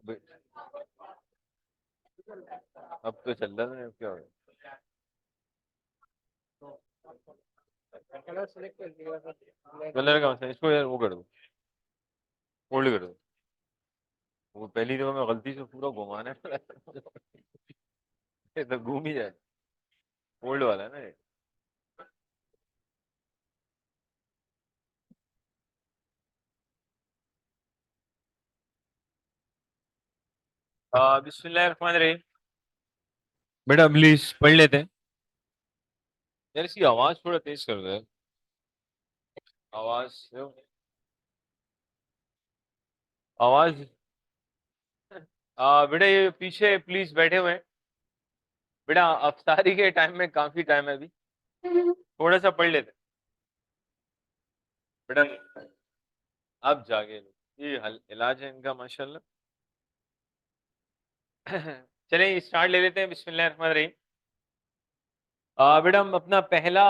बे- अब तो चल रहा है, अब क्या हो कलर सेलेक्ट कर दिया कलर का मसला, इसको यार वो कर दो, फोल्ड कर दो। वो पहली दफा मैं गलती से पूरा घुमाने वाला था। ये तो घूम ही जाए, फोल्ड वाला है ना ये। बिस्मिल्लाहिर्रहमानिर्रहीम। बेटा प्लीज पढ़ लेते हैं। यार इसकी आवाज थोड़ा तेज कर दो यार। आवाज, आवाज। बेटा ये पीछे प्लीज बैठे हुए हैं। बेटा अफ्तारी के टाइम में काफी टाइम है अभी, थोड़ा सा पढ़ लेते हैं। बेटा अब जागे लोग, ये इलाज है इनका माशाल्लाह। चलें स्टार्ट ले लेते हैं, बिस्मिल्लाहिर्रहमानिर्रहीम। बेटा हम अपना पहला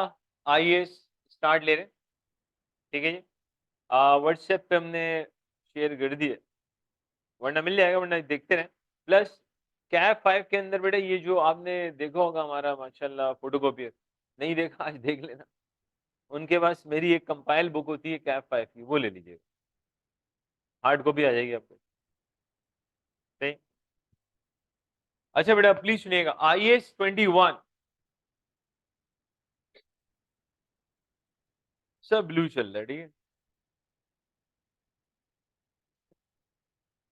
आईएएस स्टार्ट ले रहे हैं, ठीक है जी। व्हाट्सएप पे हमने शेयर कर दिए, वरना मिल जाएगा, वरना देखते रहें। प्लस कैब 5 के अंदर बेटा ये जो आपने देखा होगा हमारा माशाल्लाह फोटोकॉपियर, नहीं देखा आज देख लेना। उनके पास मेरी एक कंपाइल बुक होती है कैब 5 की, वो ले लीजिएगा, हार्ड कॉपी आ जाएगी आपको। सही। अच्छा बेटा प्लीज सुनिएगा, IS-21 सब ब्लू चल रहा है, ठीक है।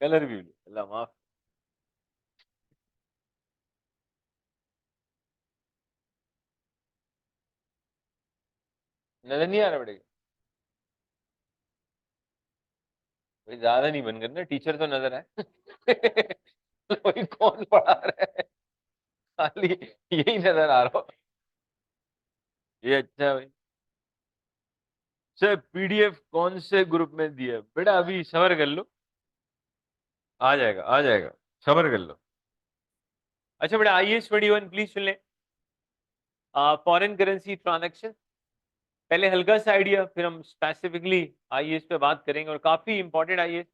कलर भी ब्लू, अल्लाह माफ। नजर नहीं आ रहा बेटे? भाई ज्यादा नहीं बन करना, टीचर तो नजर है। कोई कौन पढ़ा रहा है, खाली यही नजर आ रहा हो। ये अच्छा है भाई। सर पीडीएफ कौन से ग्रुप में दिया है? बेटा अभी सबर कर लो, आ जाएगा आ जाएगा, सबर कर लो। अच्छा बेटा IS-21 प्लीज सुन लें। फॉरेन करेंसी ट्रांजैक्शन, पहले हल्का सा आइडिया, फिर हम स्पेसिफिकली आईएएस पे बात करेंगे, और काफी इंपॉर्टेंट आईएएस।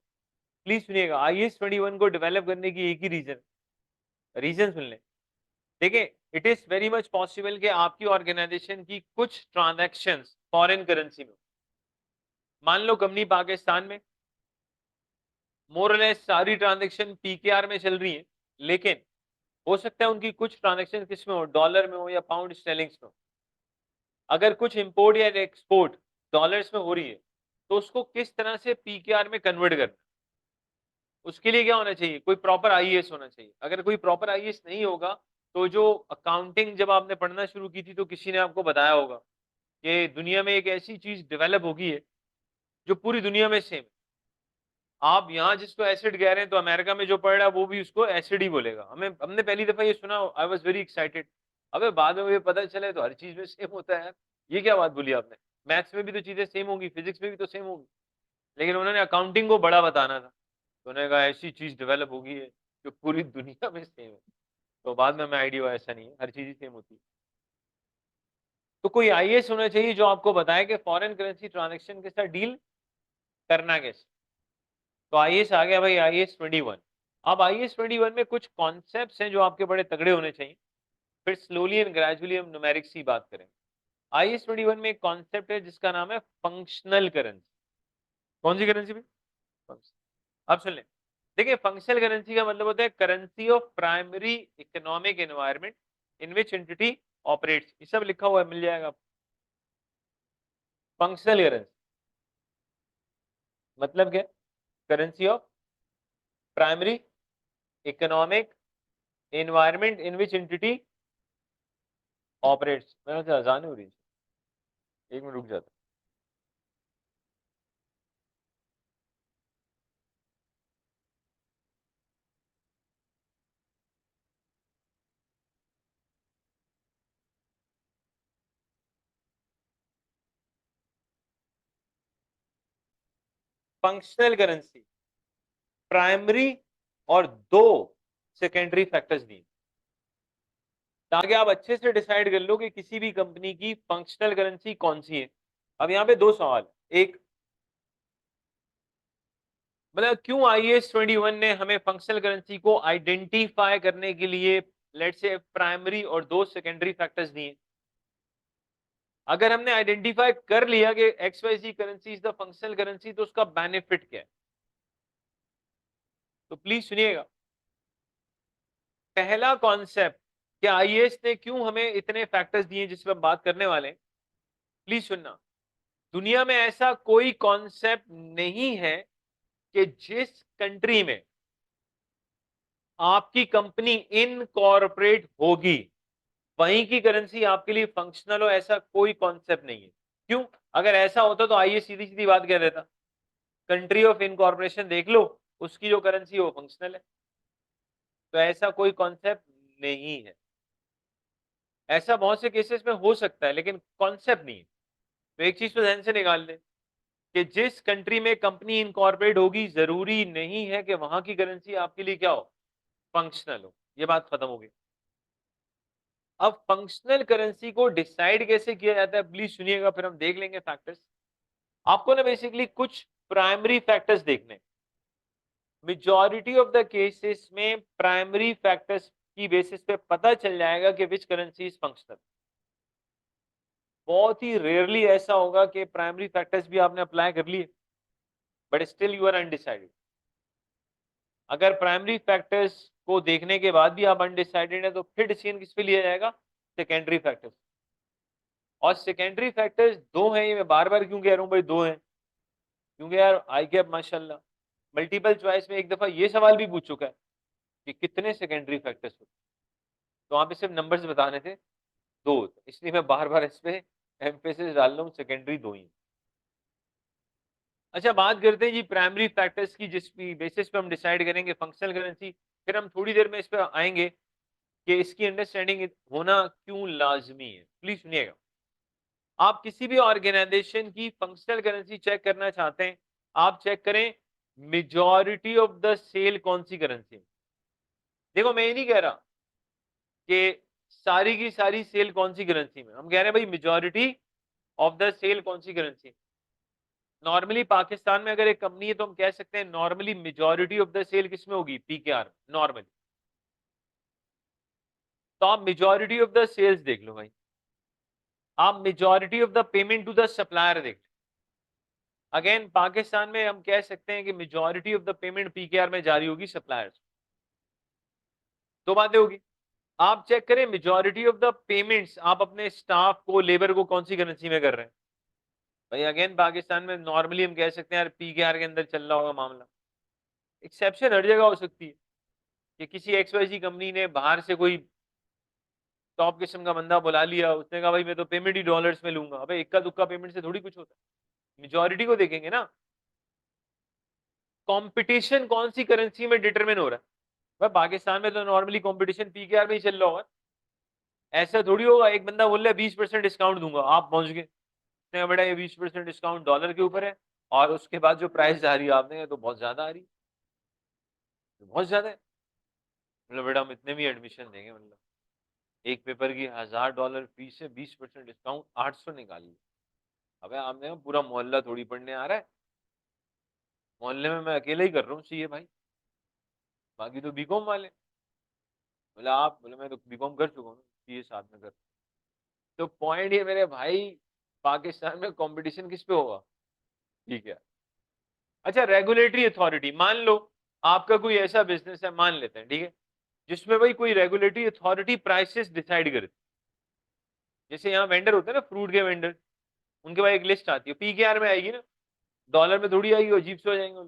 प्लीज सुनिएगा, IS-21 को डेवलप करने की एक ही रीजन, रीजन सुन लें। देखिए, it is very much possible कि आपकी ऑर्गेनाइजेशन की कुछ ट्रांजैक्शंस फॉरेन करेंसी में, मान लो कंपनी पाकिस्तान में, मोरलेस सारी ट्रांजैक्शन पीकेआर में चल रही है, लेकिन हो सकता है उनकी कुछ ट्रांजैक्शन किस में हो, डॉलर में हो या पाउंड स्टेलिंग्स में हो। अगर कुछ इंपोर्ट या एक्सपोर्ट डॉलर्स में हो रही है, तो उसको किस तरह से पीकेआर में कन्वर्ट करना, उसके लिए क्या होना चाहिए, कोई प्रॉपर आईएएस होना चाहिए। अगर कोई प्रॉपर आईएएस नहीं होगा, तो जो अकाउंटिंग जब आपने पढ़ना शुरू की थी तो किसी ने आपको बताया होगा कि दुनिया में एक ऐसी चीज डेवलप होगी है जो पूरी दुनिया में सेम। आप यहाँ जिसको एसिड कह रहे हैं, तो अमेरिका में जो पढ़ रहा है वो भी उसको एसिड ही बोलेगा। हमने पहली दफा ये सुना, आई वॉज वेरी एक्साइटेड। अबे बाद में मुझे पता चले तो हर चीज में सेम होता है यार, ये क्या बात बोली आपने। मैथ्स में भी तो चीजें सेम होंगी, फिजिक्स में भी तो सेम होगी, लेकिन उन्होंने अकाउंटिंग को बड़ा बताना था, तो उन्होंने कहा ऐसी चीज डेवलप होगी है जो पूरी दुनिया में सेम है। तो बाद में हमें आइडिया हुआ ऐसा नहीं है, हर चीज ही सेम होती है। तो कोई आईएएस होना चाहिए जो आपको बताए कि फॉरेन करेंसी ट्रांजेक्शन के साथ डील करना कैसे। तो आईएएस आ गया भाई, IS-21। अब IS-21 में कुछ कॉन्सेप्ट्स हैं जो आपके बड़े तगड़े होने चाहिए, फिर स्लोली एंड ग्रेजुअली हम न्यूमेरिक्स की बात करें। IS-21 में एक कॉन्सेप्ट है जिसका नाम है फंक्शनल करेंसी। कौन सी करेंसी में? अब सुन ले। देखिए, फंक्शनल करेंसी का मतलब होता है currency of primary economic environment in which entity operates, ये सब लिखा हुआ है, मिल जाएगा। फंक्शनल करेंसी मतलब क्या? Currency of primary economic environment in which entity operates. मेरे ख्याल से आसान हो रही है, एक मिनट रुक जाता। फंक्शनल करेंसी, प्राइमरी और दो सेकेंडरी फैक्टर्स दिए, ताकि आप अच्छे से डिसाइड कर लो कि किसी भी कंपनी की फंक्शनल करेंसी कौन सी है। अब यहाँ पे दो सवाल, एक मतलब क्यों IAS 21 ने हमें फंक्शनल करेंसी को आइडेंटिफाई करने के लिए लेट्स से प्राइमरी और दो सेकेंडरी फैक्टर्स दिए। अगर हमने आइडेंटिफाई कर लिया कि XYZ currency is the functional currency, तो उसका बेनिफिट क्या है? तो प्लीज सुनिएगा। पहला कॉन्सेप्ट कि IAS ने क्यों हमें इतने फैक्टर्स दिए जिसपे हम बात करने वाले हैं, प्लीज सुनना। दुनिया में ऐसा कोई कॉन्सेप्ट नहीं है कि जिस कंट्री में आपकी कंपनी इनकॉर्पोरेट होगी वहीं की करेंसी आपके लिए फंक्शनल हो, ऐसा कोई कॉन्सेप्ट नहीं है। क्यों? अगर ऐसा होता तो आइए सीधी सीधी बात कह देता, कंट्री ऑफ इनकॉर्पोरेशन देख लो, उसकी जो करेंसी है वो फंक्शनल है। तो ऐसा कोई कॉन्सेप्ट नहीं है। ऐसा बहुत से केसेस में हो सकता है लेकिन कॉन्सेप्ट नहीं है। तो एक चीज तो ध्यान से निकाल ले कि जिस कंट्री में कंपनी इनकॉर्पोरेट होगी जरूरी नहीं है कि वहां की करेंसी आपके लिए क्या हो, फंक्शनल हो। ये बात खत्म हो गई। अब फंक्शनल करेंसी को डिसाइड कैसे किया जाता है, प्लीज सुनिएगा, फिर हम देख लेंगे फैक्टर्स। आपको ना बेसिकली कुछ प्राइमरी फैक्टर्स देखने। मेजॉरिटी ऑफ द केसेस में प्राइमरी फैक्टर्स की बेसिस पे पता चल जाएगा कि विच करेंसी इज फंक्शनल। बहुत ही रेयरली ऐसा होगा कि प्राइमरी फैक्टर्स भी आपने अप्लाई कर लिए but still you are undecided. अगर प्राइमरी फैक्टर्स को देखने के बाद भी आप अनडिसाइडेड है तो फिर डिसीजन किस पे लिया जाएगा, सेकेंडरी फैक्टर्स। और सेकेंडरी फैक्टर्स दो हैं, ये मैं बार बार क्यों कह रहा हूं भाई दो हैं, क्योंकि यार आई कैप माशाल्लाह मल्टीपल चॉइस में एक दफा ये सवाल भी पूछ चुका है कि कितने सेकेंडरी फैक्टर्स होते, तो वहां पे सिर्फ नंबर्स बताने थे दो, इसलिए मैं बार बार इस पे एम्फेसिस डाल रहा हूँ, सेकेंडरी दो ही। अच्छा बात करते हैं जी प्राइमरी फैक्टर्स की, जिस बेसिस पे हम डिसाइड करेंगे फंक्शनल करेंसी। फिर हम थोड़ी देर में इस पे आएंगे कि इसकी अंडरस्टैंडिंग होना क्यों लाजमी है। प्लीज सुनिएगा। आप किसी भी ऑर्गेनाइजेशन की फंक्शनल करेंसी चेक करना चाहते हैं, आप चेक करें मेजॉरिटी ऑफ द सेल कौन सी करेंसी में। देखो मैं ये नहीं कह रहा कि सारी की सारी सेल कौन सी करेंसी में, हम कह रहे हैं भाई मेजॉरिटी ऑफ द सेल कौन सी करेंसी। नॉर्मली पाकिस्तान में अगर एक कंपनी है तो हम कह सकते हैं normally majority of the sale किसमें होगी, PKR नॉर्मली। तो आप मेजॉरिटी ऑफ द सेल्स देख लो भाई, आप majority of the payment to the supplier देख लो। अगेन पाकिस्तान में हम कह सकते हैं कि majority of the payment PKR में जारी होगी सप्लायर्स। दो बातें होगी। आप चेक करें मेजॉरिटी ऑफ द पेमेंट्स आप अपने स्टाफ को, लेबर को कौन सी करेंसी में कर रहे हैं। भाई अगेन पाकिस्तान में नॉर्मली हम कह सकते हैं यार PKR के अंदर चल रहा होगा मामला। एक्सेप्शन हर जगह हो सकती है कि किसी XYZ कंपनी ने बाहर से कोई टॉप किस्म का बंदा बुला लिया, उसने कहा भाई मैं तो पेमेंट ही डॉलर्स में लूंगा। अबे इक्का दुक्का पेमेंट से थोड़ी कुछ होता है, मेजॉरिटी को देखेंगे ना। कंपटीशन कौन सी करेंसी में डिटरमिन हो रहा है, भाई पाकिस्तान में तो नॉर्मली कंपटीशन PKR में ही चल रहा होगा। ऐसा थोड़ी होगा एक बंदा बोल रहा है 20% डिस्काउंट दूंगा, आप पहुंच गए, उसने कहा बेटा ये 20% डिस्काउंट डॉलर के ऊपर है, और उसके बाद जो प्राइस आ रही है आपने तो बहुत ज्यादा आ रही है, तो बहुत ज्यादा है। मतलब बेटा हम इतने भी एडमिशन देंगे, मतलब एक पेपर की $1000 फीस है, 20% डिस्काउंट 800 निकाल लिया। अबे आपने पूरा मोहल्ला थोड़ी पढ़ने आ रहा है, मोहल्ले में मैं अकेले ही कर रहा हूँ सीए भाई, बाकी तो बीकॉम वाले। बोला आप, बोले मैं तो बीकॉम कर चुका हूँ, सीए साथ में कर। तो पॉइंट ये मेरे भाई, पाकिस्तान में कंपटीशन किस पे होगा, ठीक है। अच्छा रेगुलेटरी अथॉरिटी, मान लो आपका कोई ऐसा बिजनेस है, मान लेते हैं ठीक है, जिसमें भाई कोई रेगुलेटरी अथॉरिटी प्राइसेस डिसाइड करती। जैसे यहाँ वेंडर होते हैं ना, फ्रूट के वेंडर, उनके पास एक लिस्ट आती है, PKR में आएगी ना, डॉलर में थोड़ी आएगी, अजीब से हो जाएंगे।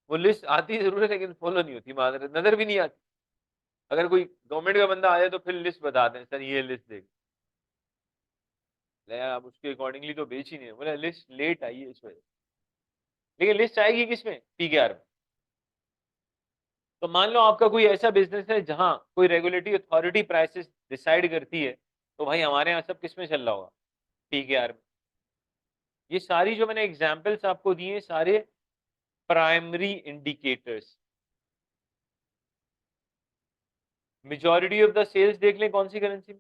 वो लिस्ट आती जरूर है लेकिन फॉलो नहीं होती, मादर नजर भी नहीं आती। अगर कोई गवर्नमेंट का बंदा आ जाए तो फिर लिस्ट बताते हैं, सर ये लिस्ट देख ले, आप उसके अकॉर्डिंगली तो बेच ही नहीं, बोले लिस्ट लेट आई है इस वजह। लेकिन लिस्ट आएगी किसमें, PKR में। तो मान लो आपका कोई ऐसा बिजनेस है जहां कोई रेगुलेटरी अथॉरिटी प्राइसेस डिसाइड करती है, तो भाई हमारे यहाँ सब किसमें चल रहा होगा, PKR में। ये सारी जो मैंने एग्जांपल्स आपको दिए सारे primary indicators. Majority of the sales देख लें कौन सी करेंसी में,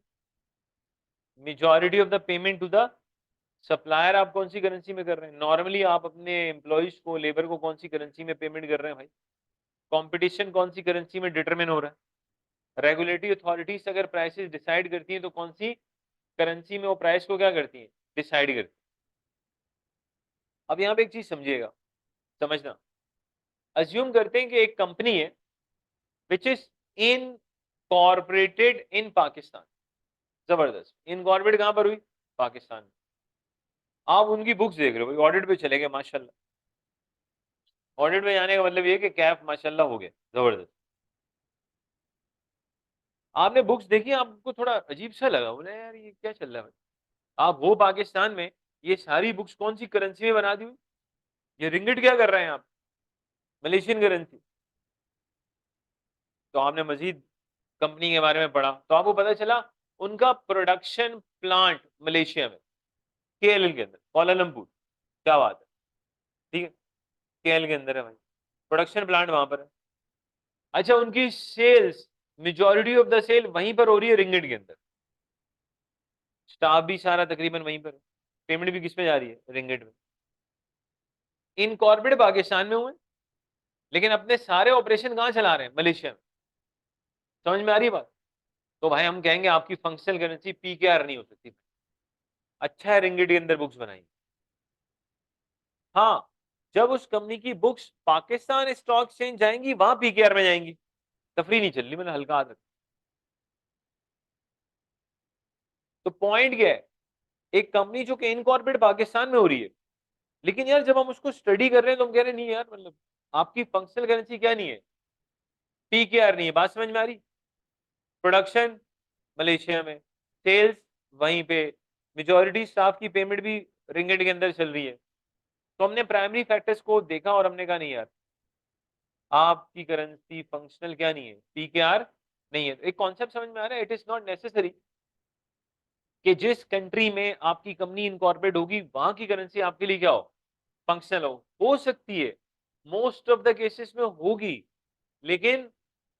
majority of the payment to the supplier आप कौन सी करेंसी में कर रहे हैं? नॉर्मली आप अपने एम्प्लॉइज को, लेबर को कौन सी करेंसी में पेमेंट कर रहे हैं भाई? कंपटीशन कौन सी करेंसी में डिटरमिन हो रहा है? रेगुलेटरी अथॉरिटीज अगर प्राइसेस डिसाइड करती हैं तो कौन सी करेंसी में वो प्राइस को क्या करती हैं? डिसाइड करती हैं। अब यहाँ पे एक चीज समझिएगा, समझना। अज्यूम करते हैं कि एक कंपनी है which is incorporated in Pakistan. जबरदस्त, इनकॉर्पोरेट कहां पर हुई? पाकिस्तान में। आप उनकी बुक्स देख रहे हो, ऑडिट पे चले गए, माशाल्लाह। ऑडिट में जाने का मतलब ये कि कैफ माशाल्लाह हो गया, जबरदस्त। आपने बुक्स देखी, आपको थोड़ा अजीब सा लगा, बोले यार ये क्या चल रहा है भाई? आप हो पाकिस्तान में, ये सारी बुक्स कौन सी करेंसी में बना दी हुई? ये रिंगिट क्या कर रहे हैं आप? Malaysian currency. तो आपने मजीद कंपनी के बारे में पढ़ा तो आपको पता चला उनका प्रोडक्शन प्लांट मलेशिया में, केएल के अंदर, कोलालमपुर। क्या बात है, ठीक है, केएल के अंदर है भाई, प्रोडक्शन प्लांट वहां पर है। अच्छा, उनकी sales, majority of the sale वहीं पर हो रही है, रिंगिट के अंदर। स्टाफ भी सारा तकरीबन वहीं पर है, पेमेंट भी किस में जा रही है? रिंगिट में। इनकॉर्पोरेट पाकिस्तान में हुए, लेकिन अपने सारे ऑपरेशन कहां चला रहे हैं? मलेशिया में। समझ में आ रही बात? तो भाई हम कहेंगे आपकी फंक्शनल करेंसी पीकेआर नहीं हो सकती। अच्छा है रिंगिट के अंदर बुक्स बनाई। हाँ, जब उस कंपनी की बुक्स पाकिस्तान स्टॉक एक्सचेंज जाएंगी, वहां पीकेआर में जाएंगी। तफरी नहीं चल रही, मैंने हल्का हाथ। तो पॉइंट क्या है, एक कंपनी जो कि इनकॉर्पोरेट पाकिस्तान में हो रही है, लेकिन यार जब हम उसको स्टडी कर रहे हैं तो हम कह रहे हैं नहीं यार, मतलब आपकी फंक्शनल करेंसी क्या नहीं है? पीकेआर नहीं है। बात समझ में आ रही? प्रोडक्शन मलेशिया में, सेल्स वहीं पे, मेजॉरिटी स्टाफ की पेमेंट भी रिंगिट के अंदर चल रही है। तो हमने प्राइमरी फैक्टर्स को देखा और हमने कहा नहीं यार, आपकी करेंसी फंक्शनल क्या नहीं है? पीकेआर नहीं है। तो एक कॉन्सेप्ट समझ में आ रहा है, इट इज नॉट नेसेसरी कि जिस कंट्री में आपकी कंपनी इनकॉर्पोरेट होगी वहां की करेंसी आपके लिए क्या हो? फंक्शनल हो सकती है, मोस्ट ऑफ द केसेस में होगी, लेकिन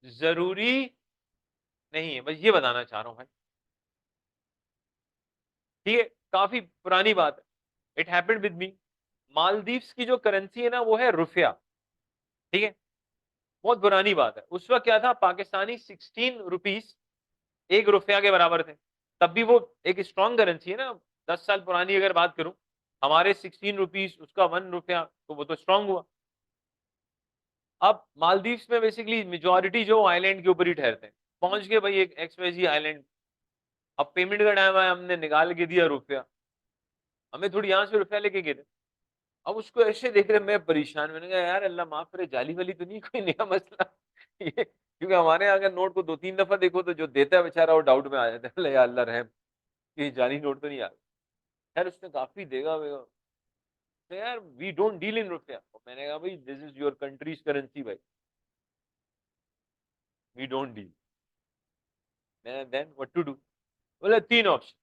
जरूरी नहीं है, बस ये बताना चाह रहा हूं भाई। ठीक है, काफी पुरानी बात है, it happened with me. Maldives की जो करेंसी है ना वो है रुपया। ठीक है, बहुत पुरानी बात है। उस वक्त क्या था, पाकिस्तानी 16 रुपीज एक रुपया के बराबर थे। तब भी वो एक स्ट्रॉन्ग करेंसी है ना। 10 साल पुरानी अगर बात करूं, हमारे 16 रुपीज, उसका 1 रुपया, तो वो तो स्ट्रांग हुआ। अब मालदीव्स में बेसिकली मेजोरिटी जो आइलैंड के ऊपर ही ठहरते हैं। पहुंच गए भाई एक एक्सवाईजी आइलैंड, अब पेमेंट का टाइम आया, हमने निकाल के दिया रुपया, हमें थोड़ी यहाँ से रुपया लेके गए थे। अब उसको ऐसे देख रहे, मैं परेशान, मैंने कहा यार अल्लाह माफ करे, जाली वाली तो नहीं कोई नया मसला ये, क्योंकि हमारे यहाँ अगर नोट को 2-3 दफा देखो तो जो देता है बेचारा वो डाउट में आ जाता है, अल्लाह या अल्लाह रहम, कि जाली नोट तो नहीं आ रहा। यार उसने काफी देगा वेगा, तो यार वी डोंट डील इन रुपया। मैंने कहा भाई this is your country's currency भाई, वी डोंट डील। मैंने देन व्हाट टू डू? बोले 3 option,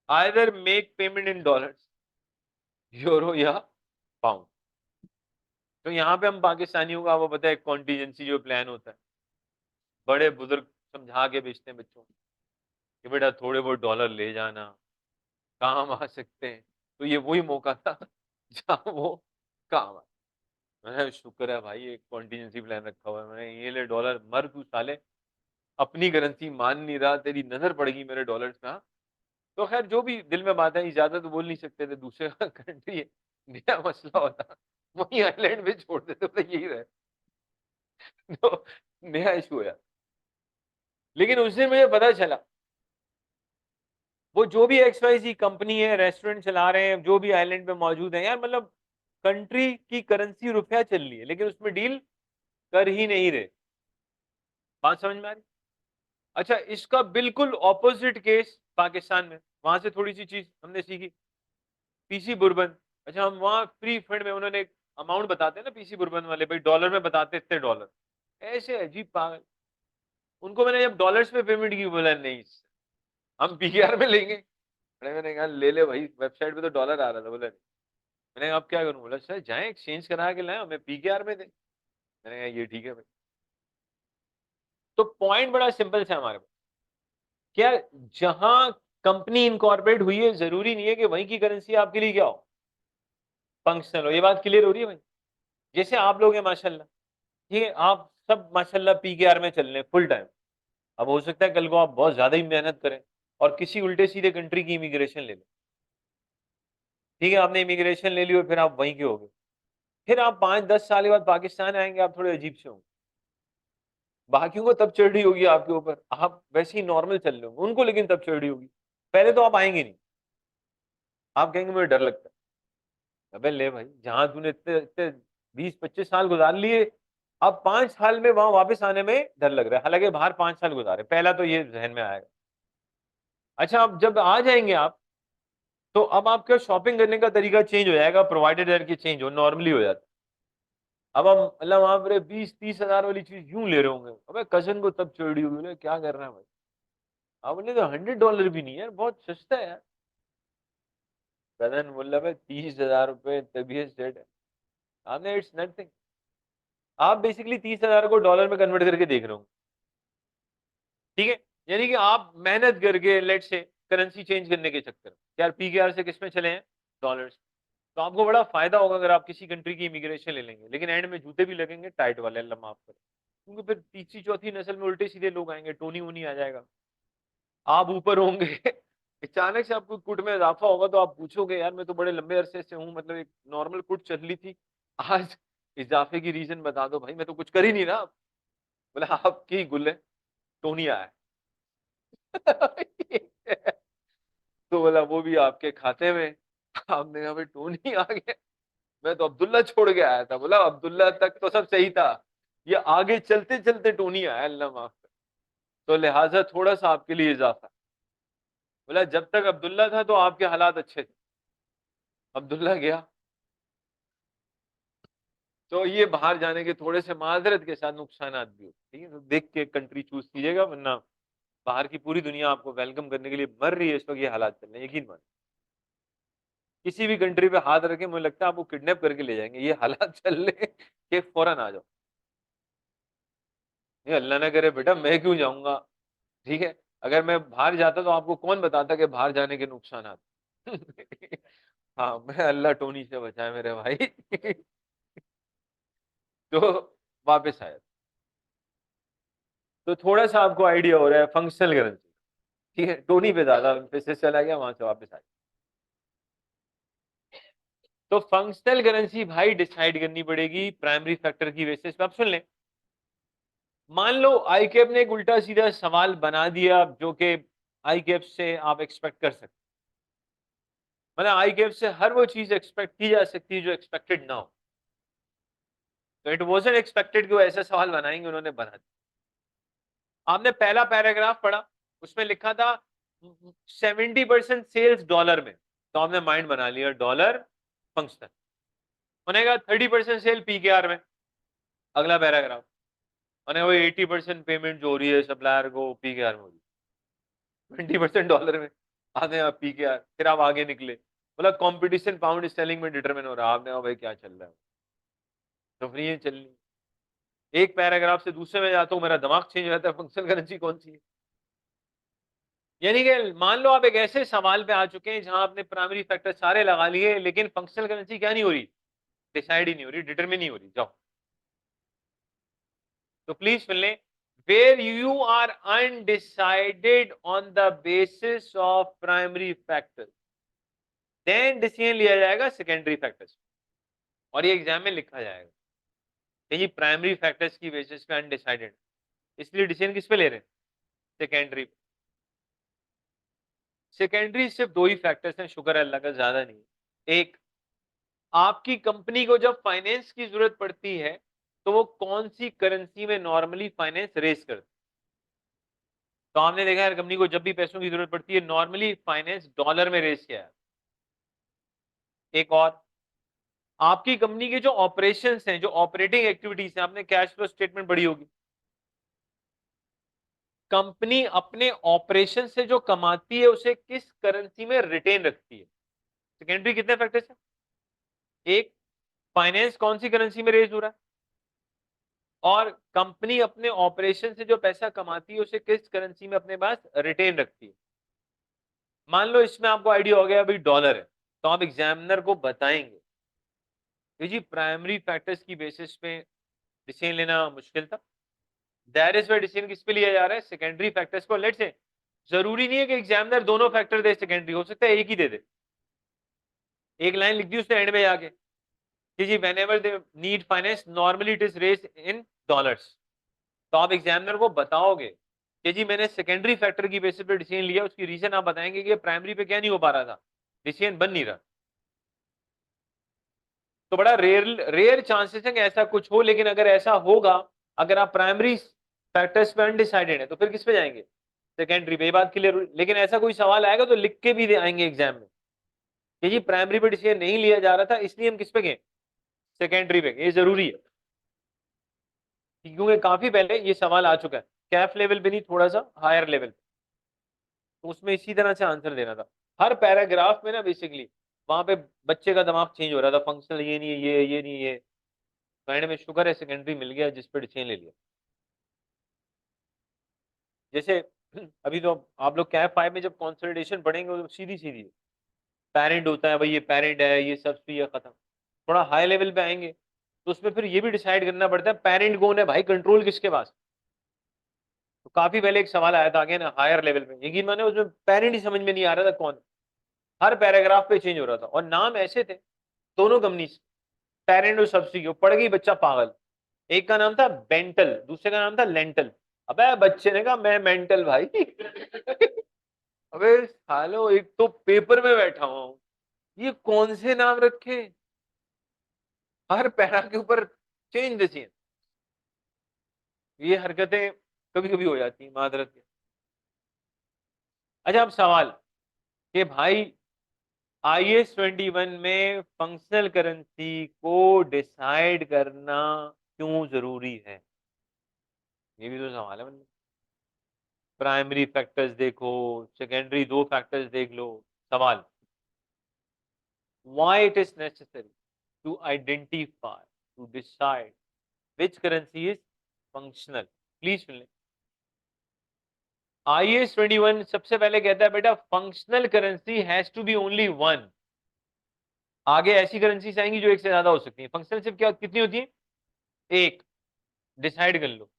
either make payment in dollars, euro या पाउंड। तो यहाँ पे हम पाकिस्तानियों का, वो पता है, कॉन्टीजेंसी जो प्लान होता है, बड़े बुजुर्ग समझा के बेचते हैं बच्चों को कि बेटा थोड़े बहुत डॉलर ले जाना, काम आ सकते हैं। तो ये वही मौका था जहाँ वो काम आए। मैंने शुक्र है भाई एक कॉन्टीजेंसी प्लान रखा हुआ है, मैंने ये ले डॉलर, मर तू साले, अपनी करेंसी मान नहीं रहा, तेरी नजर पड़ गई मेरे डॉलर्स में। हाँ, तो खैर जो भी दिल में बात है, ज्यादा तो बोल नहीं सकते थे, दूसरे का कंट्री है, नया मसला होता वही आइलैंड में छोड़ देते तो यही रहे। तो नया इशू है। लेकिन उस दिन मुझे पता चला, वो जो भी XYZ कंपनी है, रेस्टोरेंट चला रहे हैं, जो भी आइलैंड पे मौजूद है यार, मतलब कंट्री की करेंसी रुपया चल रही है, लेकिन उसमें डील कर ही नहीं रहे। बात समझ में आ रही? अच्छा, इसका बिल्कुल ऑपोजिट केस पाकिस्तान में, वहां से थोड़ी सी चीज हमने सीखी। पीसी बुर्बन, अच्छा हम वहां फ्री फंड में, उन्होंने एक अमाउंट बताते हैं ना पीसी बुर्बन वाले भाई, डॉलर में बताते इतने डॉलर, ऐसे अजीब पागल। उनको मैंने जब डॉलर्स में पेमेंट की, बोला नहीं हम पीकेआर में लेंगे। मैंने कहा ले ले भाई, वेबसाइट पे तो डॉलर आ रहा था। बोला नहीं। मैंने कहा अब क्या करूं? बोला सर जाए एक्सचेंज करा के लाए, हमें पीकेआर में दे। मैंने कहा ये ठीक है भाई। तो पॉइंट बड़ा सिंपल था हमारे पास, क्या, जहां कंपनी इनकॉर्पोरेट हुई है, जरूरी नहीं है कि वहीं की करेंसी आपके लिए क्या हो, फंक्शनल हो। ये बात क्लियर हो रही है भाई? जैसे आप लोग हैं माशाल्लाह, ठीक है, आप सब माशाल्लाह पीकेआर में चल रहे हैं फुल टाइम। अब हो सकता है कल को आप बहुत ज्यादा ही मेहनत करें और किसी उल्टे सीधे कंट्री की इमिग्रेशन ले लें, ठीक है, आपने इमिग्रेशन ले ली और फिर आप वहीं के हो गए, फिर आप 5-10 साल के बाद पाकिस्तान आएंगे, आप थोड़े अजीब से होंगे, बाकियों को तब चढ़ रही होगी आपके ऊपर, आप वैसे ही नॉर्मल चल रहे होंगे, उनको लेकिन तब चढ़ रही होगी। पहले तो आप आएंगे नहीं, आप कहेंगे मुझे डर लगता है। अबे ले भाई, जहां तूने इतने इतने 20-25 साल गुजार लिए, अब 5 साल में वहां वापस आने में डर लग रहा है, हालांकि बाहर 5 साल गुजारे, पहला तो ये जहन में आएगा। अच्छा, अब जब आ जाएंगे आप, तो अब आपका शॉपिंग करने का तरीका चेंज हो जाएगा, प्रोवाइडेड एयर की चेंज हो, नॉर्मली हो जाता है। अब हम मतलब वहां पर 20-30 हजार वाली चीज यूं ले रहे होंगे, अबे कजन को तब चढ़ी हुई, बोले क्या कर रहा है भाई, अब बोले तो $100 भी नहीं है यार, बहुत सस्ता है यार। कजन बोला भाई 30 हजार रुपए तबीयत सेट है, आपने इट्स नथिंग। आप बेसिकली 30 हजार को डॉलर में कन्वर्ट करके देख रहे हो, ठीक है, यानी कि आप मेहनत करके लेट से करेंसी चेंज करने के चक्कर में, यार पीकेआर से किस में चले हैं, डॉलर्स। तो आपको बड़ा फायदा होगा अगर आप किसी कंट्री की इमिग्रेशन ले लेंगे, लेकिन एंड में जूते भी लगेंगे टाइट वाले, अल्लाह माफ करे, क्योंकि फिर तीसरी चौथी नस्ल में उल्टे सीधे लोग आएंगे, टोनी वोनी आ जाएगा, आप ऊपर होंगे अचानक से आपको कुट में इजाफा होगा, तो आप पूछोगे यार मैं तो बड़े लंबे अरसे से हूँ, मतलब एक नॉर्मल कुट चल रही थी, आज इजाफे की रीजन बता दो भाई, मैं तो कुछ कर ही नहीं रहा। बोला आपकी गुल है, टोनी आया तो बोला वो भी आपके खाते में। आपने कहा भाई टोनी आ गया, मैं तो अब्दुल्ला छोड़ के आया था। बोला अब्दुल्ला तक तो सब सही था, ये आगे चलते चलते टोनी आया, अल्लाह माफ करे। तो लिहाजा थोड़ा सा आपके लिए इजाफा। बोला जब तक अब्दुल्ला था तो आपके हालात अच्छे थे, अब्दुल्ला गया तो ये बाहर जाने के थोड़े से माजरत के साथ नुकसान भी हो, ठीक है, तो देख के कंट्री चूज कीजिएगा, वरना बाहर की पूरी दुनिया आपको वेलकम करने के लिए मर रही है इस वक्त, ये हालात चल रहे हैं, यकीन मान। किसी भी कंट्री पे हाथ रखे मुझे लगता है आपको किडनैप करके ले जाएंगे, ये हालात चल रहे हैं कि फौरन आ जाओ। ये अल्लाह ना करे बेटा, मैं क्यों जाऊंगा, ठीक है, अगर मैं बाहर जाता तो आपको कौन बताता कि बाहर जाने के नुकसान हाँ, मैं अल्लाह टोनी से बचाए मेरे भाई तो वापस आया, तो थोड़ा सा आपको आइडिया हो रहा है फंक्शनल करेंसी, ठीक है, टोनी पे ज्यादा एम्फेसिस चला गया, वहां से वापस आया। तो फंक्शनल करेंसी भाई डिसाइड करनी पड़ेगी प्राइमरी फैक्टर की बेसिस पे। आप सुन लें, मान लो आईकेप ने एक उल्टा सीधा सवाल बना दिया जो कि आईकेप से आप एक्सपेक्ट कर सकते, मतलब आईकेप से हर वो चीज एक्सपेक्ट की जा सकती है जो एक्सपेक्टेड ना हो। तो इट वाजंट एक्सपेक्टेड कि वो ऐसा सवाल बनाएंगे, उन्होंने बना दिया। आपने पहला पैराग्राफ पढ़ा, उसमें लिखा था 70% सेल्स डॉलर में, तो आपने माइंड बना लिया डॉलर फंक्शनल। उन्होंने कहा 30% सेल पीकेआर में, अगला पैराग्राफ, उन्होंने वो 80% पेमेंट जो हो रही है सप्लायर को पीकेआर में हो रही है, 20% डॉलर में, आपने आप पीकेआर, फिर आप आगे निकले, बोला कंपटीशन पाउंड स्टेलिंग में डिटरमिन हो रहा है, आपने कहा भाई क्या चल रहा है, तो फिर ये चल रही, एक पैराग्राफ से दूसरे में जाता हूं मेरा दिमाग चेंज हो जाता है, फंक्शनल करेंसी कौन सी है। यानी कि मान लो आप एक ऐसे सवाल पे आ चुके हैं जहां आपने प्राइमरी फैक्टर सारे लगा लिए, लेकिन फंक्शनल करेंसी क्या नहीं हो रही, डिसाइड ही नहीं हो रही, डिटरमिन नहीं हो रही। जाओ, तो प्लीज सुन लें, where you are undecided on the basis of primary factor, then decision लिया जाएगा सेकेंडरी फैक्टर्स, और ये एग्जाम में लिखा जाएगा कि जी प्राइमरी फैक्टर्स की बेसिस पे अनडिसाइडेड, इसलिए डिसीजन किस पे ले रहे हैं, सेकेंडरी। सेकेंडरी सिर्फ दो ही फैक्टर्स हैं, शुक्र है अल्लाह का, ज्यादा नहीं। एक, आपकी कंपनी को जब फाइनेंस की जरूरत पड़ती है तो वो कौन सी करेंसी में नॉर्मली फाइनेंस रेज करती है। तो आपने देखा है कंपनी को जब भी पैसों की जरूरत पड़ती है नॉर्मली फाइनेंस डॉलर में रेज किया है। एक और, आपकी कंपनी के जो ऑपरेशंस हैं, जो ऑपरेटिंग एक्टिविटीज हैं, आपने कैश फ्लो स्टेटमेंट पढ़ी होगी, कंपनी अपने ऑपरेशन से जो कमाती है उसे किस करेंसी में रिटेन रखती है। सेकेंडरी कितने फैक्टर्स हैं, एक, फाइनेंस कौन सी करेंसी में रेज हो रहा है, और कंपनी अपने ऑपरेशन से जो पैसा कमाती है उसे किस करेंसी में अपने पास रिटेन रखती है। मान लो इसमें आपको आइडिया हो गया अभी डॉलर है, तो आप एग्जामिनर को बताएंगे कि जी प्राइमरी फैक्टर्स की बेसिस पे डिसीजन लेना मुश्किल था, दैट इज व्हाई डिसीजन किस पे लिया जा रहा है, सेकेंडरी फैक्टर्स को। लेट्स से जरूरी नहीं है कि एग्जामिनर दोनों फैक्टर दे, सेकेंडरी हो सकता है एक ही दे दे। एक लाइन लिख दी उसने एंड में जाके कि जी whenever they need finance normally it is raised in dollars, तो आप एग्जामिनर को बताओगे कि जी मैंने सेकेंडरी फैक्टर की बेसिस पे डिसीजन लिया, उसकी रीजन आप बताएंगे कि प्राइमरी पे क्या नहीं हो पा रहा था, डिसीजन बन नहीं रहा। तो बड़ा रेयर रेयर चांसेस है कि ऐसा कुछ हो, लेकिन अगर ऐसा होगा, अगर आप प्राइमरी फैक्टर्स पे अनडिसाइडेड है तो फिर किस पे जाएंगे, सेकेंडरी पे। ये बात क्लियर। लेकिन ऐसा कोई सवाल आएगा तो लिख के भी आएंगे एग्जाम में कि जी प्राइमरी पे डिसीजन नहीं लिया जा रहा था, इसलिए हम किस पे गए, सेकेंडरी पे। ये जरूरी है क्योंकि काफी पहले ये सवाल आ चुका है, कैफ लेवल पे नहीं, थोड़ा सा हायर लेवल पे, तो उसमें इसी तरह से आंसर देना था। हर पैराग्राफ में ना बेसिकली वहां पे बच्चे का दिमाग चेंज हो रहा था, फंक्शनल ये नहीं है, ये नहीं है, तो एंड में शुक्र है सेकेंडरी मिल गया जिस पे डिसीजन ले लिया। जैसे अभी तो आप लोग कैफ 5 में जब कंसोलिडेशन पढ़ेंगे तो सीधी सीधी पेरेंट होता है भाई, ये पेरेंट है, ये सब्सिडी है, खत्म। थोड़ा हाई लेवल पे आएंगे तो उसमें फिर ये भी डिसाइड करना पड़ता है पेरेंट कौन है भाई, कंट्रोल किसके पास। तो काफी पहले एक सवाल आया था, आगे ना हायर लेवल में, यकीन माने उसमें पेरेंट ही समझ में नहीं आ रहा था कौन। हर पैराग्राफ पे चेंज हो रहा था और नाम ऐसे थे दोनों कंपनी, पेरेंट और सब्सिडी, पड़ गई बच्चा पागल। एक का नाम था बेंटल, दूसरे का नाम था लेंटल। अबे बच्चे ने कहा मैं मेंटल भाई। अबे सालो, एक तो पेपर में बैठा हुआ हूं, ये कौन से नाम रखे, हर पैरा के ऊपर चेंज द चेंज। ये हरकतें कभी कभी हो जाती है, मादरत के। अच्छा अब सवाल कि भाई IAS 21 में फंक्शनल करेंसी को डिसाइड करना क्यों जरूरी है, ये भी तो सवाल है। मतलब प्राइमरी फैक्टर्स देखो, सेकेंडरी दो फैक्टर्स देख लो, सवाल why it is necessary to identify, to decide which currency is functional। Please सुन ले, IAS 21 सबसे पहले कहता है बेटा functional currency has to be only one. आगे ऐसी करेंसी आएंगी जो एक से ज्यादा हो सकती है, फंक्शनल सिर्फ क्या कितनी होती है, एक। डिसाइड कर लो,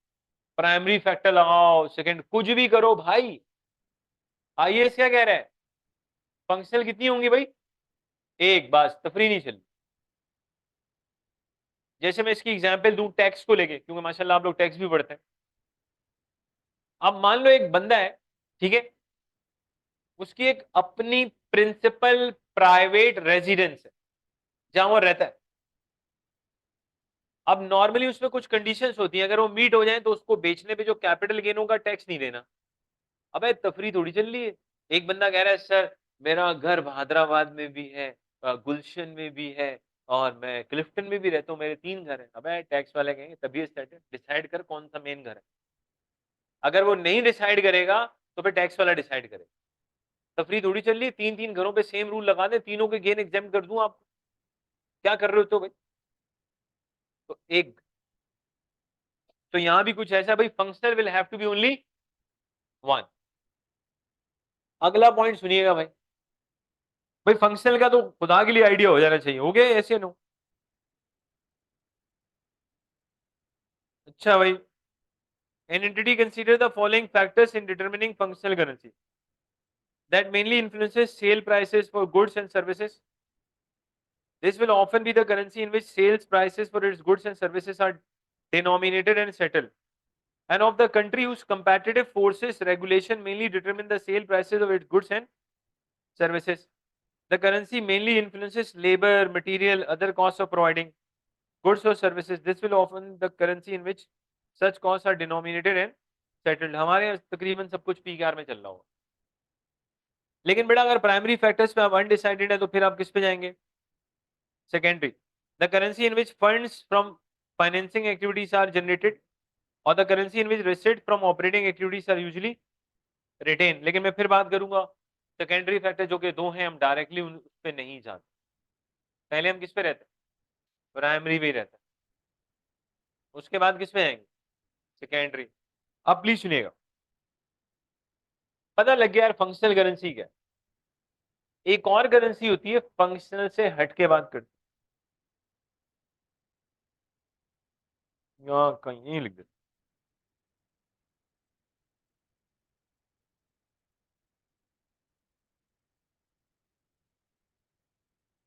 प्राइमरी फैक्टर लगाओ, सेकंड कुछ भी करो भाई, IAS क्या कह रहा है, फंक्शनल कितनी होंगी भाई, एक। बस तफरी नहीं चली। जैसे मैं इसकी एग्जांपल दूं टैक्स को लेके, क्योंकि माशाल्लाह आप लोग टैक्स भी पढ़ते हैं। अब मान लो एक बंदा है, ठीक है, उसकी एक अपनी प्रिंसिपल प्राइवेट रेजिडेंस है जहां वो रहता है। अब नॉर्मली उसमें कुछ कंडीशंस होती हैं, अगर वो मीट हो जाए तो उसको बेचने पे जो कैपिटल गेन होगा टैक्स नहीं देना। अबे तफरी थोड़ी चल रही है। एक बंदा कह रहा है सर मेरा घर हैदराबाद में भी है, गुलशन में भी है, और मैं क्लिफ्टन में भी रहता हूँ, मेरे 3 घर हैं। अबे टैक्स वाले कहेंगे तभी डिसाइड कर कौन सा मेन घर है। अगर वो नहीं डिसाइड करेगा तो फिर टैक्स वाला डिसाइड करेगा। तफरी थोड़ी चल रही है, 3 3 घरों पे सेम रूल लगा दे, तीनों के गेन एग्जाम कर दूं आप, क्या कर रहे हो तो भाई। तो एक, तो यहां भी कुछ ऐसा भाई, functional will have to be only one. अगला पॉइंट सुनिएगा भाई, भाई फंक्शनल का तो खुदा के लिए आइडिया हो जाना चाहिए, हो गया ऐसे नो। अच्छा भाई, an entity consider the following factors in determining functional currency that mainly influences sale prices for goods and services. This will often be the currency in which sales prices for its goods and services are denominated and settled, and of the country whose competitive forces regulation mainly determine the sale prices of its goods and services. The currency mainly influences labor, material, other costs of providing goods or services. This will often the currency in which such costs are denominated and settled. हमारे यहाँ तकरीबन सब कुछ PKR में चल रहा होगा। लेकिन बेटा अगर प्राइमरी फैक्टर्स पे आप अनडिसाइडेड है तो फिर आप किस पे जाएंगे, secondary. The currency in which funds from financing activities are generated, और the currency in which receipt from operating activities are usually retained. लेकिन मैं फिर बात करूंगा सेकेंडरी फैक्टर जो कि दो हैं, हम डायरेक्टली उस पे नहीं जाते, पहले हम किस पे रहते हैं, प्राइमरी पे रहते हैं, उसके बाद किस पे जाएंगे, सेकेंडरी। अब प्लीज सुनिएगा, पता लग गया यार फंक्शनल करेंसी क्या है। एक और करेंसी होती है फंक्शनल से हट के बात करती है, यहाँ कहीं नहीं लिख दे।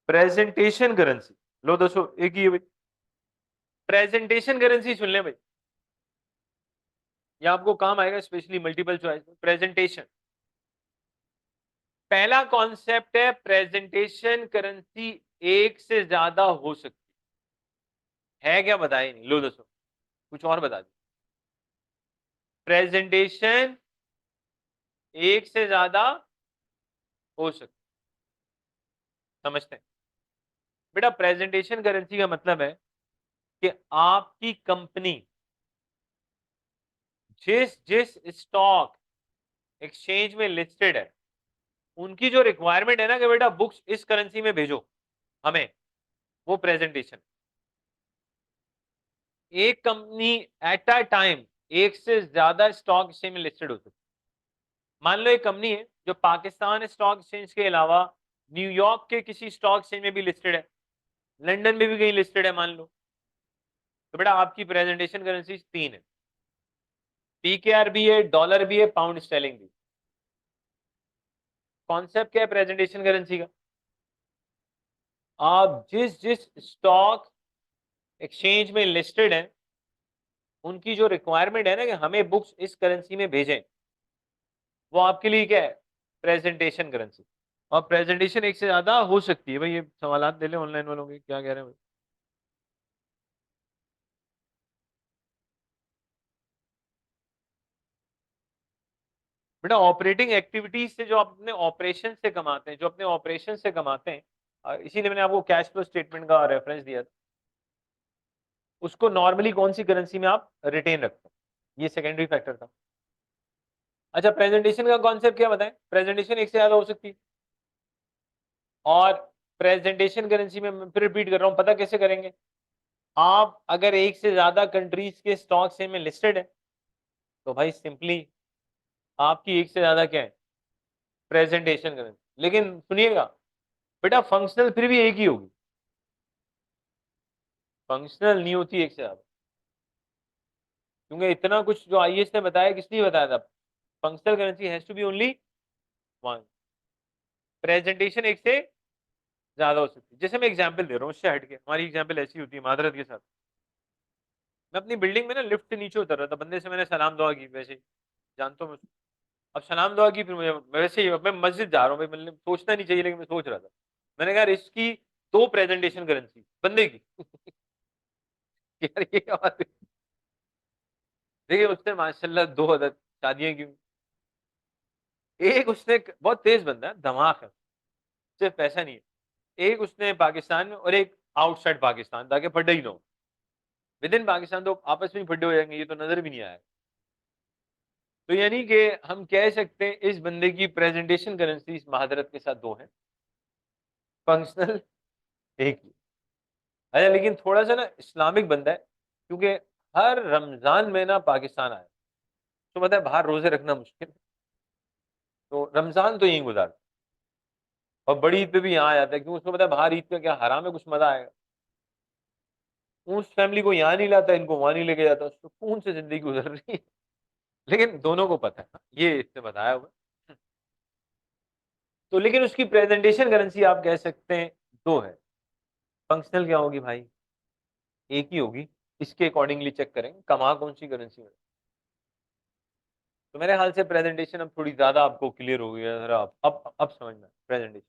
प्रेजेंटेशन करेंसी, लो दोस्तों एक ही है भाई, प्रेजेंटेशन करेंसी सुन ले भाई, ये आपको काम आएगा स्पेशली मल्टीपल चॉइस में। प्रेजेंटेशन, पहला कॉन्सेप्ट है प्रेजेंटेशन करेंसी एक से ज्यादा हो सकती है क्या, बताया नहीं, लो दोस्तों कुछ और बता दी। प्रेजेंटेशन एक से ज्यादा हो सकती, समझते हैं बेटा। प्रेजेंटेशन करेंसी का मतलब है कि आपकी कंपनी जिस जिस स्टॉक एक्सचेंज में लिस्टेड है, उनकी जो रिक्वायरमेंट है ना कि बेटा बुक्स इस करेंसी में भेजो हमें, वो प्रेजेंटेशन। एक कंपनी एट अ टाइम एक से ज्यादा स्टॉक एक्सचेंज में लिस्टेड हो सकती है। मान लो एक कंपनी है जो पाकिस्तान स्टॉक एक्सचेंज के अलावा न्यूयॉर्क के किसी स्टॉक एक्सचेंज में भी लिस्टेड है, लंदन में भी कहीं लिस्टेड है मान लो, तो बेटा आपकी प्रेजेंटेशन करेंसी तीन है, पीकेआर भी है, डॉलर भी है, पाउंड स्टेलिंग भी। कॉन्सेप्ट क्या है प्रेजेंटेशन करेंसी का, आप जिस जिस स्टॉक एक्सचेंज में लिस्टेड है, उनकी जो रिक्वायरमेंट है ना कि हमें बुक्स इस करेंसी में भेजें, वो आपके लिए क्या है, प्रेजेंटेशन करेंसी। और प्रेजेंटेशन एक से ज्यादा हो सकती है भाई, ये सवालात दे ले ऑनलाइन वालों के, क्या कह रहे हैं भाई। बेटा ऑपरेटिंग एक्टिविटीज से जो आप अपने ऑपरेशन से कमाते हैं, जो अपने ऑपरेशन से कमाते हैं, इसीलिए मैंने आपको कैश फ्लो स्टेटमेंट का रेफरेंस दिया था, उसको नॉर्मली कौन सी करेंसी में आप रिटेन रखते हैं, ये सेकेंडरी फैक्टर था। अच्छा प्रेजेंटेशन का कॉन्सेप्ट क्या बताएं, प्रेजेंटेशन एक से ज्यादा हो सकती है, और प्रेजेंटेशन करेंसी में मैं फिर रिपीट कर रहा हूं, पता कैसे करेंगे। आप अगर एक से ज्यादा कंट्रीज के स्टॉक से में लिस्टेड है, तो भाई सिंपली आपकी एक से ज्यादा क्या है, प्रेजेंटेशन करेंसी। लेकिन सुनिएगा बेटा, फंक्शनल फिर भी एक ही होगी, फंक्शनल नहीं होती एक से ज्यादा, क्योंकि इतना कुछ जो आईएएस ने बताया किस लिए बताया था, functional currency has to be only one, presentation एक से ज्यादा हो सकती है। जैसे मैं एग्जांपल दे रहा हूँ, उससे हट के हमारी एग्जांपल ऐसी होती है मादरत के साथ। मैं अपनी बिल्डिंग में ना लिफ्ट से नीचे उतर रहा था, बंदे से मैंने सलाम दुआ की, वैसे ही जानता हूँ मैं उसको। अब सलाम दुआ की, फिर मुझे वैसे ही मैं मस्जिद जा रहा हूँ भाई, मतलब सोचना नहीं चाहिए लेकिन मैं सोच रहा था, मैंने कहा इसकी दो प्रेजेंटेशन करेंसी बंदे की। यार ये क्या बात है? देखिए उसने माशाल्लाह 2 शादियां की, एक उसने बहुत तेज बंदा है, धमाक है, सिर्फ पैसा नहीं है, एक उसने पाकिस्तान में और एक आउटसाइड पाकिस्तान, ताकि फड्डे ही ना हो, विद इन पाकिस्तान तो आपस में ही फड्डे हो जाएंगे, ये तो नजर भी नहीं आया। तो यानी कि हम कह सकते हैं इस बंदे की प्रेजेंटेशन करेंसी इस महादरत के साथ दो है, फंक्शनल एक ही। अच्छा लेकिन थोड़ा सा ना इस्लामिक बंदा है, क्योंकि हर रमजान में ना पाकिस्तान आया, तो मतलब बाहर रोजे रखना मुश्किल है, तो रमजान तो यहीं गुजारता, और बड़ी ईद पे भी यहाँ आ जाता है, क्योंकि उसको पता है बाहर ईद का क्या हराम है, कुछ मजा आएगा। उस फैमिली को यहाँ नहीं लाता, इनको वहां नहीं लेके जाता, सुकून से जिंदगी गुजर रही है। लेकिन दोनों को पता है, ये इसने बताया हुआ है। तो लेकिन उसकी प्रेजेंटेशन करेंसी आप कह सकते हैं दो है, फंक्शनल क्या होगी भाई, एक ही होगी। इसके अकॉर्डिंगली चेक करेंगे कमा कौन सी करेंसी में। तो मेरे ख्याल से प्रेजेंटेशन अब थोड़ी ज्यादा आपको क्लियर हो गया, जरा अब समझना प्रेजेंटेशन,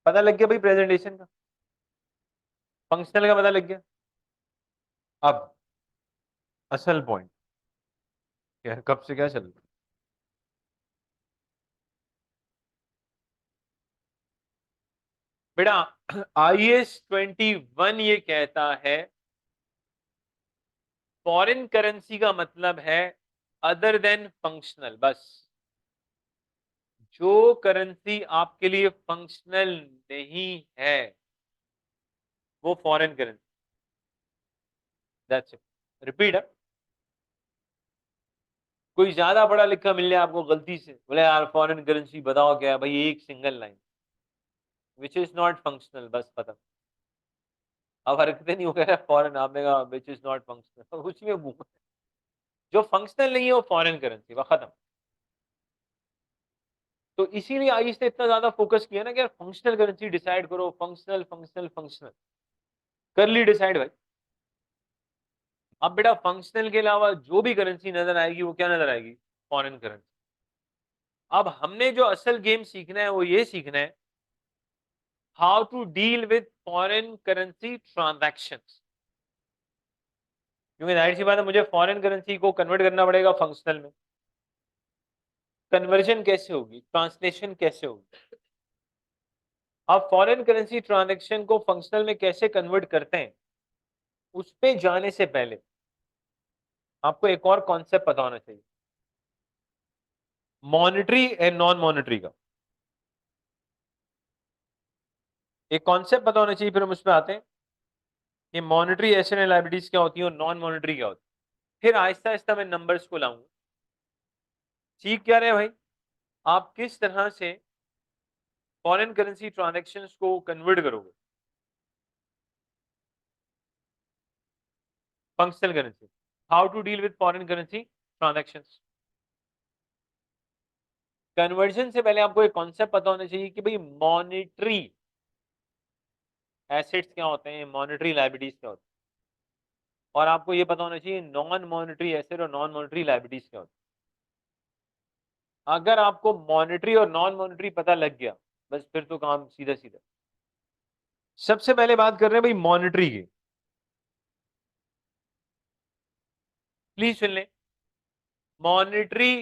पता लग गया भाई प्रेजेंटेशन का, फंक्शनल का पता लग गया। अब असल पॉइंट, यार कब से क्या चल रहा है बेटा, IS-21 ये कहता है फॉरेन करेंसी का मतलब है अदर देन फंक्शनल, बस जो करेंसी आपके लिए फंक्शनल नहीं है वो foreign currency, that's it. Repeat, कोई ज्यादा पढ़ा लिखा मिल जाए आपको गलती से, बोले यार फॉरेन करेंसी बताओ क्या है भाई, एक single line, which is not functional, बस खत्म। अब हरकतें नहीं हो गया फॉरेन, आपने कहा विच इज नॉट फंक्शनल, उसी में घूम, जो फंक्शनल नहीं है वो फॉरेन करेंसी, वह खत्म। तो इसीलिए आईएस ने इतना ज्यादा फोकस किया ना कि यार फंक्शनल करेंसी डिसाइड करो, फंक्शनल फंक्शनल फंक्शनल, कर ली डिसाइड भाई। अब बेटा फंक्शनल के अलावा जो भी करेंसी नजर आएगी वो क्या नजर आएगी, फॉरेन करेंसी। अब हमने जो असल गेम सीखना है वो ये सीखना है, how to deal with foreign currency transactions. क्योंकि जाहिर सी बात है मुझे फॉरेन करेंसी को कन्वर्ट करना पड़ेगा फंक्शनल में। कन्वर्जन कैसे होगी, ट्रांसलेशन कैसे होगी। आप फॉरेन करेंसी ट्रांजैक्शन को फंक्शनल में कैसे कन्वर्ट करते हैं, उस पे जाने से पहले आपको एक और कॉन्सेप्ट पता होना चाहिए, मॉनेटरी एंड नॉन मॉनेटरी का एक कॉन्सेप्ट पता होना चाहिए, फिर हम उसमें आते हैं कि मॉनेटरी एसेट एंड लायबिलिटीज क्या होती है और नॉन मॉनेटरी क्या होती है। फिर आहिस्ता आहिस्ता मैं नंबर्स को लाऊंगा। सीख क्या रहे भाई, आप किस तरह से फॉरेन करेंसी ट्रांजैक्शंस को कन्वर्ट करोगे functional currency, how to deal with foreign currency transactions. Conversion से पहले आपको एक कॉन्सेप्ट पता होना चाहिए कि भाई मॉनेटरी एसेट्स क्या होते हैं, मॉनेटरी लायबिलिटीज क्या होती है, और आपको ये पता होना चाहिए नॉन मॉनेटरी एसेट और नॉन मॉनेटरी लायबिलिटीज क्या होती है। अगर आपको मॉनेटरी और नॉन मॉनेटरी पता लग गया, बस फिर तो काम सीधा सीधा। सबसे पहले बात कर रहे हैं भाई मॉनेटरी की, प्लीज सुन लें। मॉनेटरी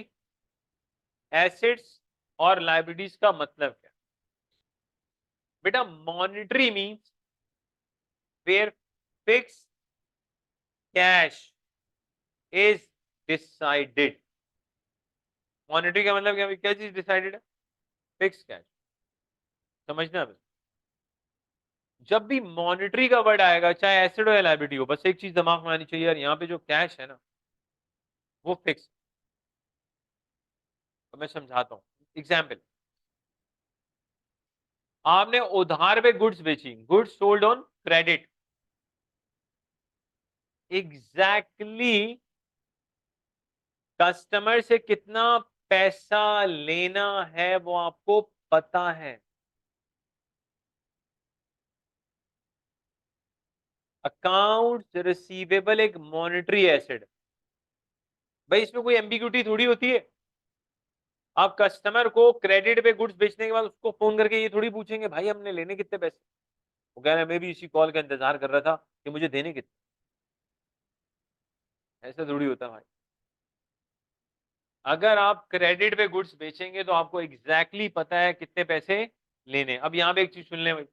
एसेट्स और लायबिलिटीज का मतलब क्या बेटा, monetary means where fix cash is decided. Monetary का मतलब क्या, क्या चीज डिसाइडेड है, फिक्स कैश। समझना बस, जब भी मॉनेटरी का वर्ड आएगा चाहे एसेट हो या लायबिलिटी हो, बस एक चीज दिमाग में आनी चाहिए यार, यहाँ पे जो कैश है ना वो फिक्स। तो मैं समझाता हूँ एग्जाम्पल। आपने उधार पे गुड्स बेची, goods sold on credit, exactly customer से कितना पैसा लेना है वो आपको पता है। अकाउंट रिसीवेबल एक मॉनेटरी एसेट, भाई इसमें कोई एम्बिग्यूटी थोड़ी होती है। आप कस्टमर को क्रेडिट पे गुड्स बेचने के बाद उसको फोन करके ये थोड़ी पूछेंगे भाई हमने लेने कितने पैसे, वो कह रहा है मैं भी इसी कॉल का इंतजार कर रहा था कि मुझे देने कितने, ऐसा थोड़ी होता भाई। अगर आप क्रेडिट पे गुड्स बेचेंगे तो आपको एग्जैक्टली पता है कितने पैसे लेने। अब यहाँ पे एक चीज सुन लें भाई,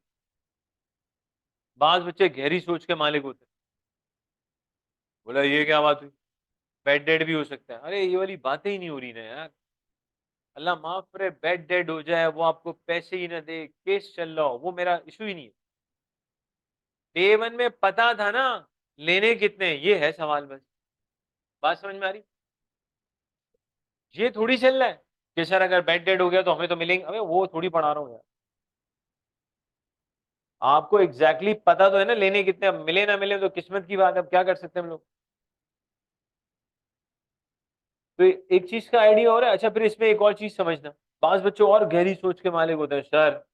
बाज बच्चे गहरी सोच के मालिक होते हैं। बोला ये क्या बात हुई, बेड डेड भी हो सकता है, अरे ये वाली बातें ही नहीं हो रही ना यार। अल्लाह माफ करे बेड डेड हो जाए, वो आपको पैसे ही ना दे, केस चल रहा हो, वो मेरा इशू ही नहीं है। डे वन में पता था ना लेने कितने, ये है सवाल बस। बात समझ में आ रही, ये थोड़ी चल रहा है कि सर अगर बेड डेड हो गया तो हमें तो मिलेंगे, अबे वो थोड़ी पढ़ा रहा हूँ यार। आपको एग्जैक्टली पता तो है ना लेने कितने, अब मिले ना मिले तो किस्मत की बात है, अब क्या कर सकते हैं हम लोग। तो एक चीज का आइडिया हो रहा है। अच्छा फिर इसमें एक और चीज समझना, पांच बच्चों और गहरी सोच के मालिक होते हैं। सर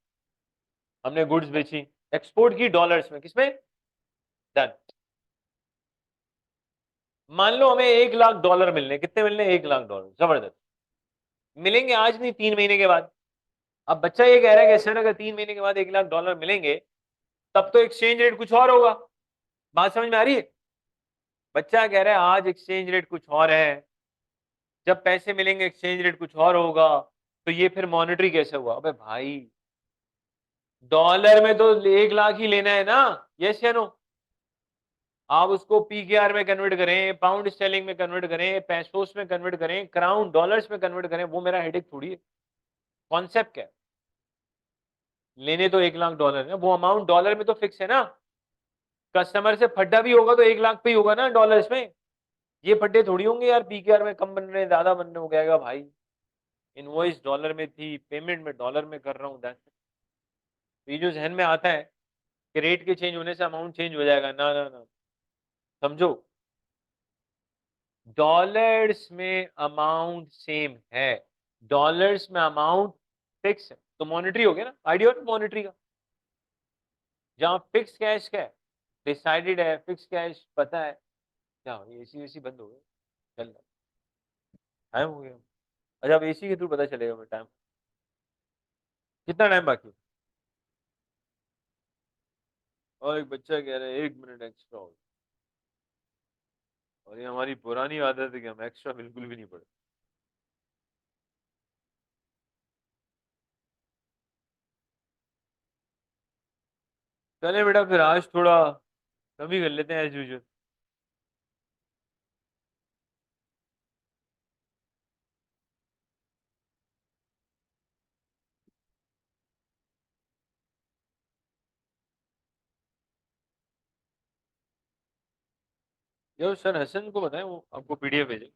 हमने गुड्स बेची, एक्सपोर्ट की डॉलर्स में, किसमें, डन। मान लो हमें 1 लाख डॉलर मिलने, कितने मिलने, 1 लाख डॉलर, जबरदस्त। मिलेंगे आज नहीं 3 महीने के बाद। अब बच्चा ये कह रहा है कि सर अगर 3 महीने के बाद 1 लाख डॉलर मिलेंगे तब तो एक्सचेंज रेट कुछ और होगा। बात समझ में आ रही है, बच्चा कह रहा है आज एक्सचेंज रेट कुछ और है, जब पैसे मिलेंगे एक्सचेंज रेट कुछ और होगा, तो ये फिर मॉनेटरी कैसे हुआ। अबे भाई डॉलर में तो 1 लाख ही लेना है ना, यस या नो। आप उसको पीकेआर में कन्वर्ट करें, पाउंड स्टेलिंग में कन्वर्ट करें, पैसोस में कन्वर्ट करें, क्राउन डॉलर्स में कन्वर्ट करें, वो मेरा हेडेक थोड़ी है। कॉन्सेप्ट क्या है, लेने तो 1 लाख डॉलर है, वो अमाउंट डॉलर में तो फिक्स है ना। कस्टमर से फड्डा भी होगा तो 1 लाख पे ही होगा ना डॉलर्स में। ये फड्डे थोड़ी होंगे यार पीकेआर में कम बन रहे हैं ज्यादा बनने हो गएगा भाई, इनवॉइस डॉलर में थी, पेमेंट में डॉलर में कर रहा हूँ, ये जो जहन में आता है कि रेट के चेंज होने से अमाउंट चेंज हो जाएगा, ना ना ना, समझो डॉलर्स में अमाउंट सेम है, डॉलर्स में अमाउंट फिक्स है, तो मॉनेटरी हो गया ना, आइडिया हो मॉनेटरी का, जहां फिक्स कैश का है, डिसाइडेड है, फिक्स कैश पता है, क्या एसी एसी बंद हो गया, चल रहा टाइम हो गया, अच्छा अब एसी के थ्रू पता चलेगा मैं टाइम, कितना टाइम बाकी है? और एक बच्चा कह रहा है 1 मिनट एक्स्ट्रा हो, और ये हमारी पुरानी आदत है कि हम एक्स्ट्रा बिल्कुल भी नहीं पढ़ते। चले बेटा फिर आज थोड़ा कम ही कर लेते हैं एज यूजुअल। यो सर हसन को बताएं वो आपको पीडीएफ भेजे।